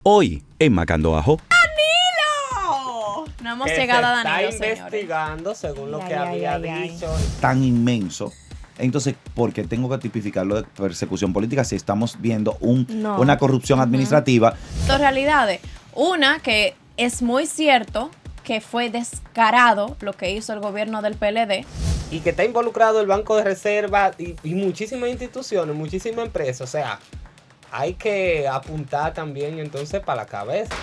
Hoy, en Macando Ajo. ¡Danilo! No hemos llegado a Danilo, está investigando, según lo que había dicho. Tan inmenso. Entonces, ¿por qué tengo que tipificarlo de persecución política si estamos viendo una corrupción administrativa? Dos realidades. Una, que es muy cierto que fue descarado lo que hizo el gobierno del PLD. Y que está involucrado el Banco de Reserva y muchísimas instituciones, muchísimas empresas. O sea, hay que apuntar también entonces para la cabeza.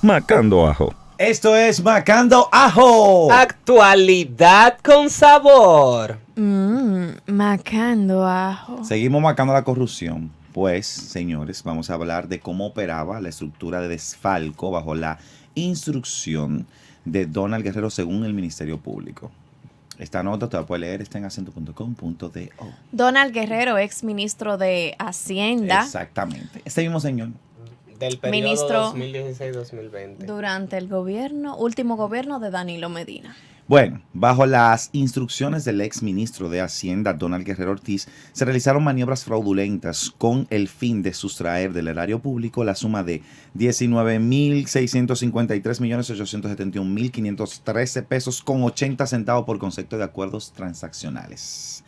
Macando Ajo. Esto es Macando Ajo. Actualidad con sabor. Macando Ajo. Seguimos macando la corrupción. Pues, señores, vamos a hablar de cómo operaba la estructura de desfalco bajo la instrucción de Donald Guerrero según el Ministerio Público. Esta nota te la puedes leer, está en acento.com.do. Donald Guerrero, ex ministro de Hacienda. Exactamente. Este mismo señor. Del periodo Ministro 2016-2020. Durante el último gobierno de Danilo Medina. Bueno, bajo las instrucciones del ex ministro de Hacienda, Donald Guerrero Ortiz, se realizaron maniobras fraudulentas con el fin de sustraer del erario público la suma de 19.653.871.513 pesos con 80 centavos por concepto de acuerdos transaccionales.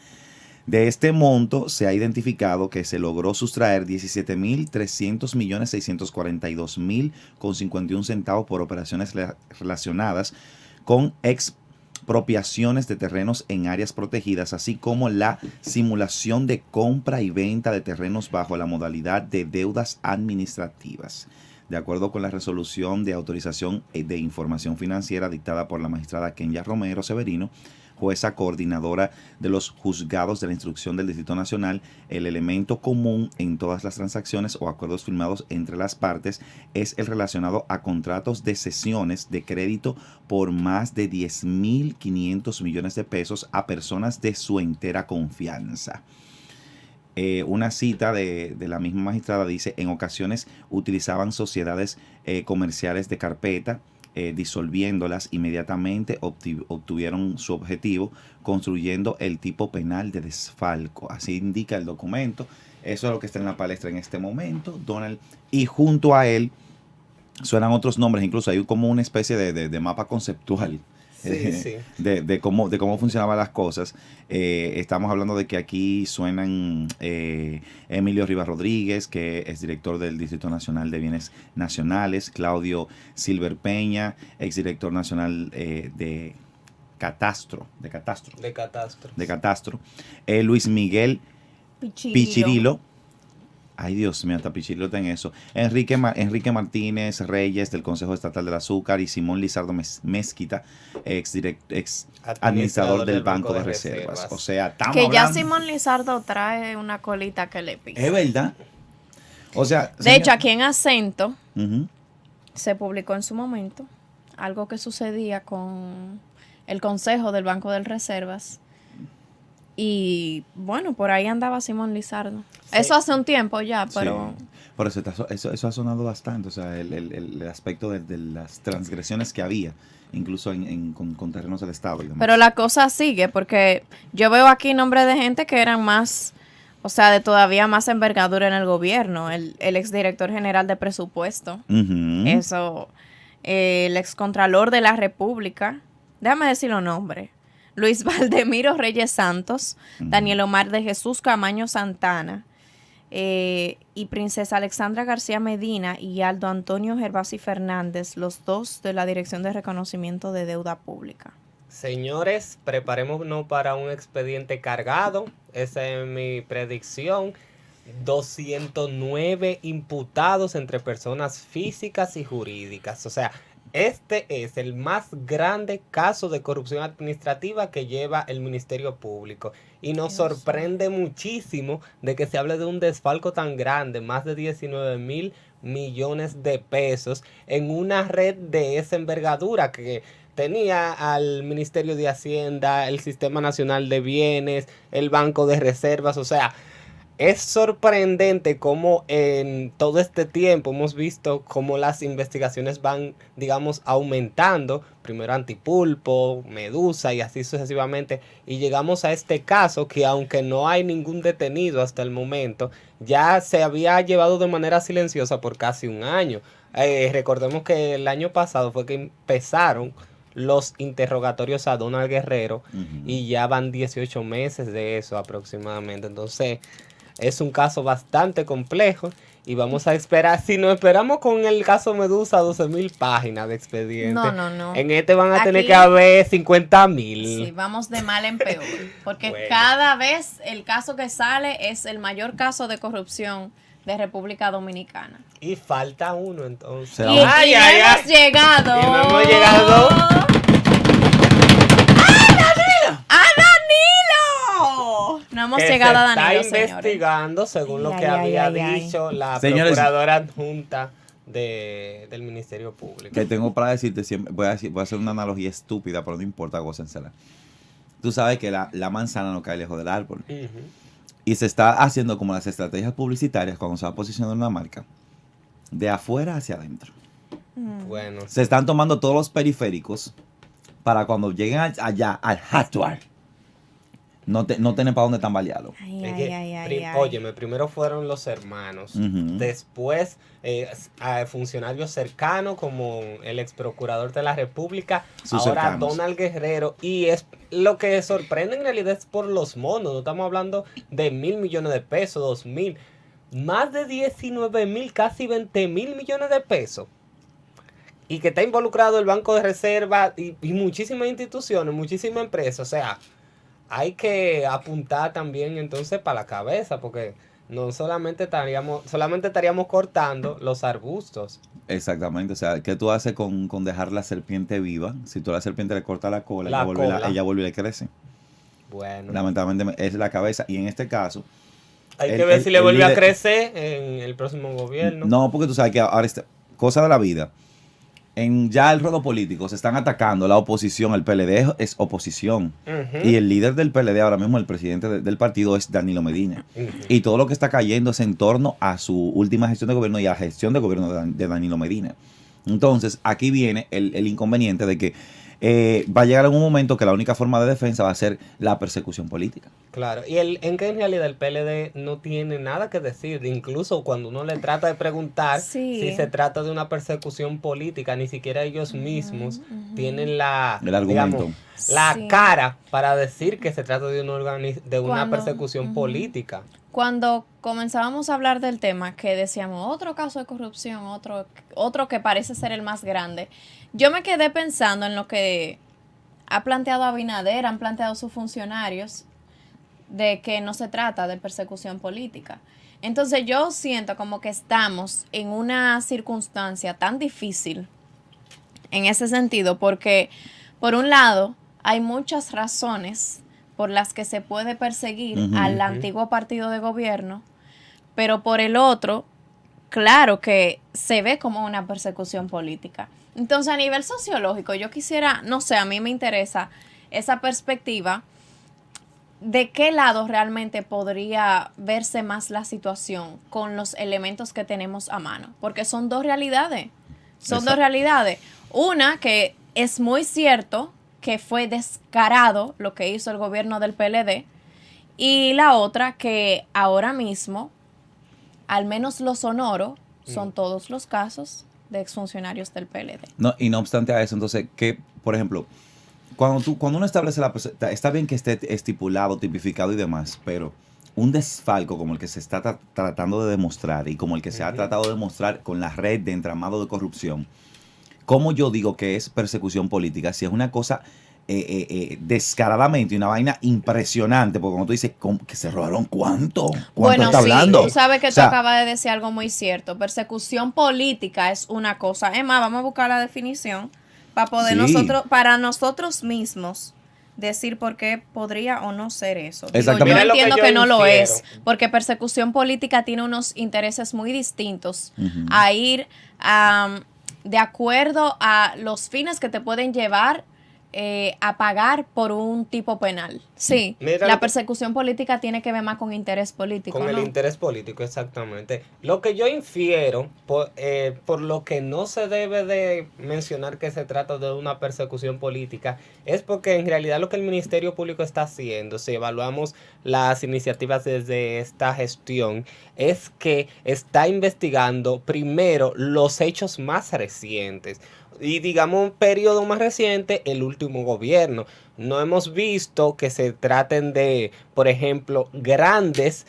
De este monto se ha identificado que se logró sustraer 17.300.642.000 con 51 centavos por operaciones relacionadas con expropiaciones de terrenos en áreas protegidas, así como la simulación de compra y venta de terrenos bajo la modalidad de deudas administrativas. De acuerdo con la resolución de autorización de información financiera dictada por la magistrada Kenya Romero Severino, jueza coordinadora de los juzgados de la instrucción del Distrito Nacional, el elemento común en todas las transacciones o acuerdos firmados entre las partes es el relacionado a contratos de cesiones de crédito por más de 10.500 millones de pesos a personas de su entera confianza. Una cita de la misma magistrada dice: en ocasiones utilizaban sociedades comerciales de carpeta, disolviéndolas inmediatamente obtuvieron su objetivo, construyendo el tipo penal de desfalco. Así indica el documento. Eso es lo que está en la palestra en este momento, Donald. Y junto a él suenan otros nombres, incluso hay como una especie de mapa conceptual. Sí. De cómo funcionaban las cosas. Estamos hablando de que aquí suenan Emilio Rivas Rodríguez, que es director del Distrito Nacional de Bienes Nacionales, Claudio Silver Peña, exdirector nacional de Catastro, Luis Miguel Pichirilo. Ay, Dios mío, hasta Pichirilo está en eso. Enrique Martínez Reyes, del Consejo Estatal del Azúcar, y Simón Lizardo Mezquita, ex administrador del Banco de Reservas. O sea, estamos que ya hablando... Simón Lizardo trae una colita que le pisa. Es verdad. O sea, de hecho, aquí en Acento se publicó en su momento algo que sucedía con el Consejo del Banco de Reservas. Y bueno, por ahí andaba Simón Lizardo. Sí. Eso hace un tiempo ya, pero... Sí. Por eso ha sonado bastante, o sea, el aspecto de las transgresiones que había, incluso con terrenos del Estado. Y demás. Pero la cosa sigue, porque yo veo aquí nombres de gente que eran más, o sea, de todavía más envergadura en el gobierno. El exdirector general de presupuesto, eso, el excontralor de la República, déjame decir los nombres. Luis Valdemiro Reyes Santos, Daniel Omar de Jesús Camaño Santana, y Princesa Alexandra García Medina y Aldo Antonio Gervasi Fernández, los dos de la Dirección de Reconocimiento de Deuda Pública. Señores, preparémonos para un expediente cargado. Esa es mi predicción. 209 imputados entre personas físicas y jurídicas. O sea, este es el más grande caso de corrupción administrativa que lleva el Ministerio Público. Y nos sorprende muchísimo de que se hable de un desfalco tan grande, más de 19.000 millones de pesos, en una red de esa envergadura que tenía al Ministerio de Hacienda, el Sistema Nacional de Bienes, el Banco de Reservas. O sea, es sorprendente cómo en todo este tiempo hemos visto cómo las investigaciones van, digamos, aumentando. Primero Antipulpo, Medusa y así sucesivamente. Y llegamos a este caso que aunque no hay ningún detenido hasta el momento, ya se había llevado de manera silenciosa por casi un año. Recordemos que el año pasado fue que empezaron los interrogatorios a Donald Guerrero y ya van 18 meses de eso aproximadamente. Entonces es un caso bastante complejo y vamos a esperar, si nos esperamos con el caso Medusa, 12,000 páginas de expediente. No. En este van a Aquí, tener que haber 50,000. Sí, vamos de mal en peor, porque Bueno. cada vez el caso que sale es el mayor caso de corrupción de República Dominicana. Y falta uno entonces. Será Y, un- y no hemos llegado. Y no hemos llegado. ¡A Danilo! No hemos Que llegado a se Danilo, está señores. investigando según lo Ay, que ay, había ay, ay. dicho la Señores, procuradora adjunta del Ministerio Público. Que tengo para decirte siempre, voy a hacer una analogía estúpida, pero no importa, gócensela. Tú sabes que la manzana no cae lejos del árbol. Ujú. Y se está haciendo como las estrategias publicitarias cuando se va a posicionar una marca, de afuera hacia adentro. Bueno, Se están tomando todos los periféricos para cuando lleguen allá, al hardware, no tienen para dónde tambalearlo. Ay, es ay, que, ay, ay, ay. óyeme, primero fueron los hermanos, Ujú. después a funcionarios cercanos como el ex procurador de la República, Sus ahora cercanos. Donald Guerrero, y es lo que sorprende en realidad es por los monos, no estamos hablando de 1,000 millones de pesos, 2,000, más de 19,000, casi 20,000 millones de pesos. Y que está involucrado el Banco de Reserva y muchísimas instituciones, muchísimas empresas. O sea, hay que apuntar también entonces para la cabeza, porque no solamente estaríamos cortando los arbustos. Exactamente, o sea, ¿qué tú haces con dejar la serpiente viva? Si tú a la serpiente le cortas la cola, La cola. ella vuelve y le crece. Bueno, Lamentablemente es la cabeza. Y en este caso, hay el- que ver el- si le el vuelve a líder- crecer en el próximo gobierno. no, porque tú sabes que ahora cosa de la vida. En ya el ruedo político se están atacando la oposición, el PLD es oposición. Ujú. Y el líder del PLD ahora mismo, el presidente del partido, es Danilo Medina. Ujú. Y todo lo que está cayendo es en torno a su última gestión de gobierno y a la gestión de gobierno de Danilo Medina. Entonces, aquí viene el inconveniente de que va a llegar en un momento que la única forma de defensa va a ser la persecución política. Claro, y en que en realidad el PLD no tiene nada que decir, incluso cuando uno le trata de preguntar Sí. si se trata de una persecución política, ni siquiera ellos mismos tienen El argumento. digamos, la Sí. cara para decir que se trata de una Cuando- persecución política. Cuando comenzábamos a hablar del tema, que decíamos otro caso de corrupción, otro que parece ser el más grande, yo me quedé pensando en lo que ha planteado Abinader, han planteado sus funcionarios, de que no se trata de persecución política. Entonces yo siento como que estamos en una circunstancia tan difícil en ese sentido, porque por un lado hay muchas razones por las que se puede perseguir Ujú. al antiguo partido de gobierno, pero por el otro, claro que se ve como una persecución política. Entonces, a nivel sociológico, yo quisiera, no sé, a mí me interesa esa perspectiva de qué lado realmente podría verse más la situación con los elementos que tenemos a mano, porque son dos realidades. Son dos Exacto. realidades. Una que es muy cierto que fue descarado lo que hizo el gobierno del PLD, y la otra que ahora mismo, al menos lo sonoro, son todos los casos de exfuncionarios del PLD. No, y no obstante a eso, entonces, que, por ejemplo, cuando uno establece está bien que esté estipulado, tipificado y demás, pero un desfalco como el que se está tratando de demostrar y como el que se ha tratado de demostrar con la red de entramado de corrupción, ¿cómo yo digo que es persecución política? Si es una cosa descaradamente, una vaina impresionante, porque como tú dices, que se robaron ¿cuánto? ¿Cuánto Bueno, está sí, hablando? tú sabes que O sea, tú acabas de decir algo muy cierto. Persecución política es una cosa. Es más, vamos a buscar la definición para poder Sí. para nosotros mismos decir por qué podría o no ser eso. Digo, Exactamente. yo Mira lo que entiendo yo que no lo infiero. es, porque persecución política tiene unos intereses muy distintos Ujú. a ir de acuerdo a los fines que te pueden llevar a pagar por un tipo penal. Sí, Mira, la persecución política tiene que ver más con interés político. Con el interés político, exactamente. Lo que yo infiero, por lo que no se debe de mencionar que se trata de una persecución política, es porque en realidad lo que el Ministerio Público está haciendo, si evaluamos las iniciativas desde esta gestión, es que está investigando primero los hechos más recientes. Y digamos un periodo más reciente, el último gobierno. No hemos visto que se traten de, por ejemplo, grandes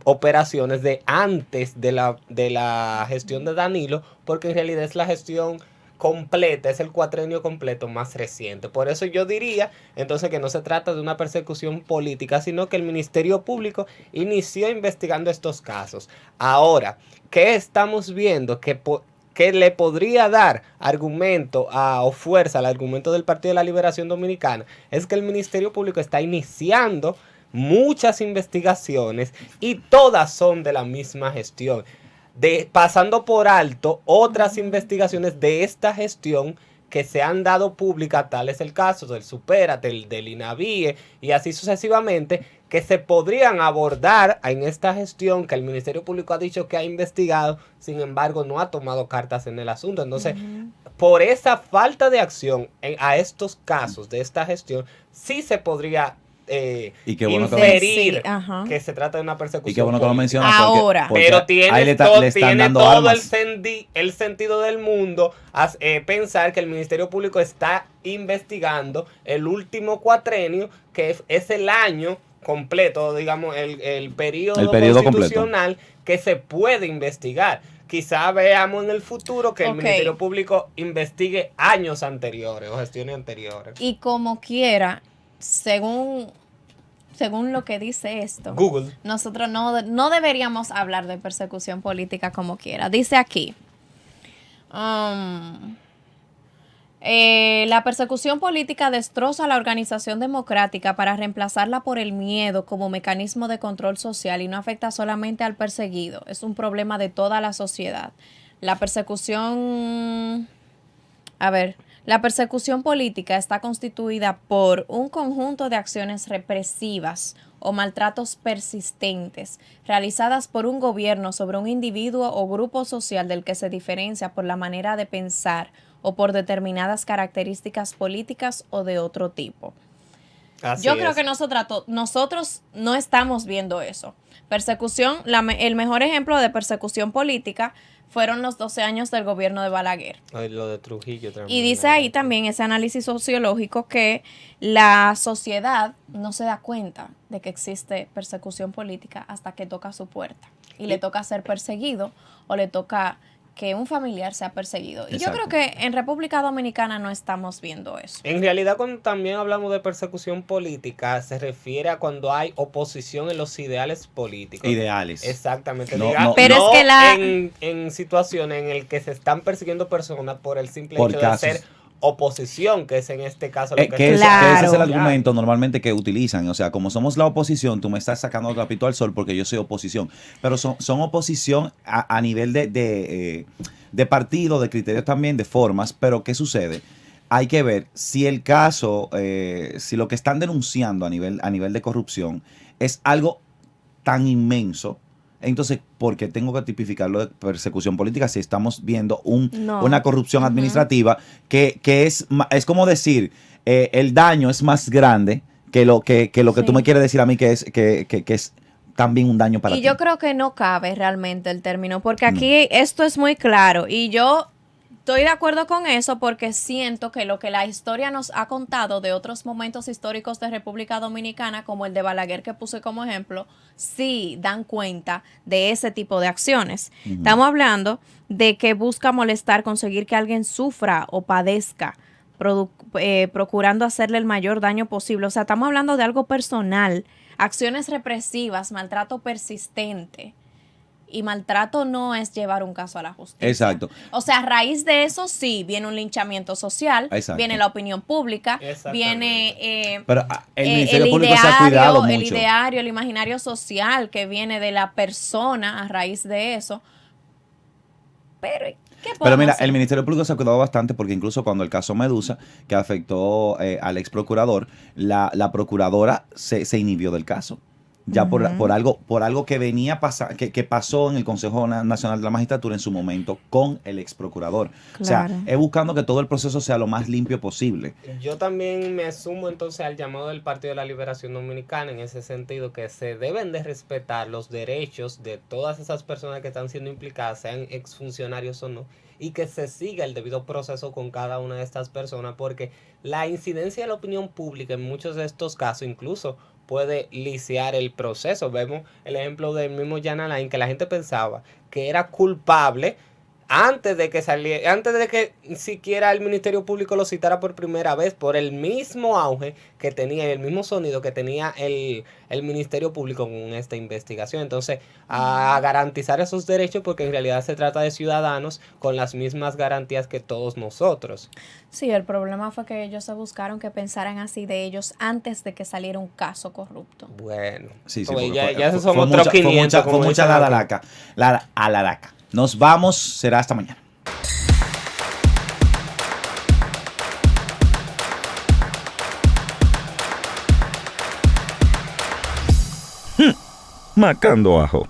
operaciones de antes de la gestión de Danilo, porque en realidad es la gestión completa, es el cuatrenio completo más reciente. Por eso yo diría entonces que no se trata de una persecución política, sino que el Ministerio Público inició investigando estos casos. Ahora, ¿qué estamos viendo? Que le podría dar argumento o fuerza al argumento del Partido de la Liberación Dominicana es que el Ministerio Público está iniciando muchas investigaciones y todas son de la misma gestión, pasando por alto otras investigaciones de esta gestión que se han dado públicas, tal es el caso del Supérate, del INAVIE y así sucesivamente, que se podrían abordar en esta gestión que el Ministerio Público ha dicho que ha investigado, sin embargo no ha tomado cartas en el asunto. Entonces, por esa falta de acción a estos casos de esta gestión, sí se podría y qué bueno inferir que se trata de una persecución. Y qué bueno que lo mencionas. Ahora. Pero tiene todo el sentido del mundo pensar que el Ministerio Público está investigando el último cuatrenio, que es el año completo, digamos, el periodo constitucional completo que se puede investigar. Quizá veamos en el futuro que el Ministerio Público investigue años anteriores o gestiones anteriores. Y como quiera, según lo que dice esto, Google, nosotros no deberíamos hablar de persecución política como quiera. Dice aquí, la persecución política destroza la organización democrática para reemplazarla por el miedo como mecanismo de control social y no afecta solamente al perseguido. Es un problema de toda la sociedad. La persecución política está constituida por un conjunto de acciones represivas o maltratos persistentes realizadas por un gobierno sobre un individuo o grupo social del que se diferencia por la manera de pensar o por determinadas características políticas o de otro tipo. Yo creo que nosotros no estamos viendo eso. Persecución, el mejor ejemplo de persecución política fueron los 12 años del gobierno de Balaguer. Lo de Trujillo también. Y dice ahí también ese análisis sociológico que la sociedad no se da cuenta de que existe persecución política hasta que toca su puerta. Y le toca ser perseguido o le toca que un familiar sea perseguido. Y yo creo que en República Dominicana no estamos viendo eso. En realidad, cuando también hablamos de persecución política, se refiere a cuando hay oposición en los ideales políticos. Ideales. Exactamente. Pero es que en situaciones en las que se están persiguiendo personas por el simple hecho de ser oposición, que es en este caso lo que ese es el argumento normalmente que utilizan. O sea, como somos la oposición, tú me estás sacando trapito al sol porque yo soy oposición. Pero son oposición a nivel de partido, de criterios también, de formas. Pero ¿qué sucede? Hay que ver si el caso, si lo que están denunciando a nivel de corrupción es algo tan inmenso. Entonces, ¿por qué tengo que tipificarlo de persecución política si estamos viendo una corrupción administrativa que es como decir, el daño es más grande que lo que tú me quieres decir a mí que es también un daño para ti? Y yo creo que no cabe realmente el término, porque aquí esto es muy claro y yo estoy de acuerdo con eso porque siento que lo que la historia nos ha contado de otros momentos históricos de República Dominicana, como el de Balaguer que puse como ejemplo, sí dan cuenta de ese tipo de acciones. Estamos hablando de que busca molestar, conseguir que alguien sufra o padezca, procurando hacerle el mayor daño posible. O sea, estamos hablando de algo personal, acciones represivas, maltrato persistente. Y maltrato no es llevar un caso a la justicia. Exacto. O sea, a raíz de eso sí viene un linchamiento social, viene la opinión pública, viene pero el Ministerio Público se ha cuidado mucho. El ideario, el imaginario social que viene de la persona a raíz de eso. Pero Pero mira, el Ministerio Público se ha cuidado bastante porque incluso cuando el caso Medusa, que afectó al ex procurador, la procuradora se inhibió del caso. Ya por algo que venía que pasó en el Consejo Nacional de la Magistratura en su momento con el ex procurador. Claro. O sea, es buscando que todo el proceso sea lo más limpio posible. Yo también me sumo entonces al llamado del Partido de la Liberación Dominicana en ese sentido, que se deben de respetar los derechos de todas esas personas que están siendo implicadas, sean exfuncionarios o no, y que se siga el debido proceso con cada una de estas personas, porque la incidencia de la opinión pública en muchos de estos casos incluso puede lisiar el proceso. Vemos el ejemplo del mismo Jan Alain, que la gente pensaba que era culpable antes de que siquiera el Ministerio Público lo citara por primera vez, por el mismo auge que tenía, el mismo sonido que tenía el Ministerio Público con esta investigación. Entonces, a garantizar esos derechos, porque en realidad se trata de ciudadanos con las mismas garantías que todos nosotros. Sí, el problema fue que ellos se buscaron que pensaran así de ellos antes de que saliera un caso corrupto. Bueno, sí, ya esos son otros 500. Fue mucha alaraca. Nos vamos, será hasta mañana. Macando ajo.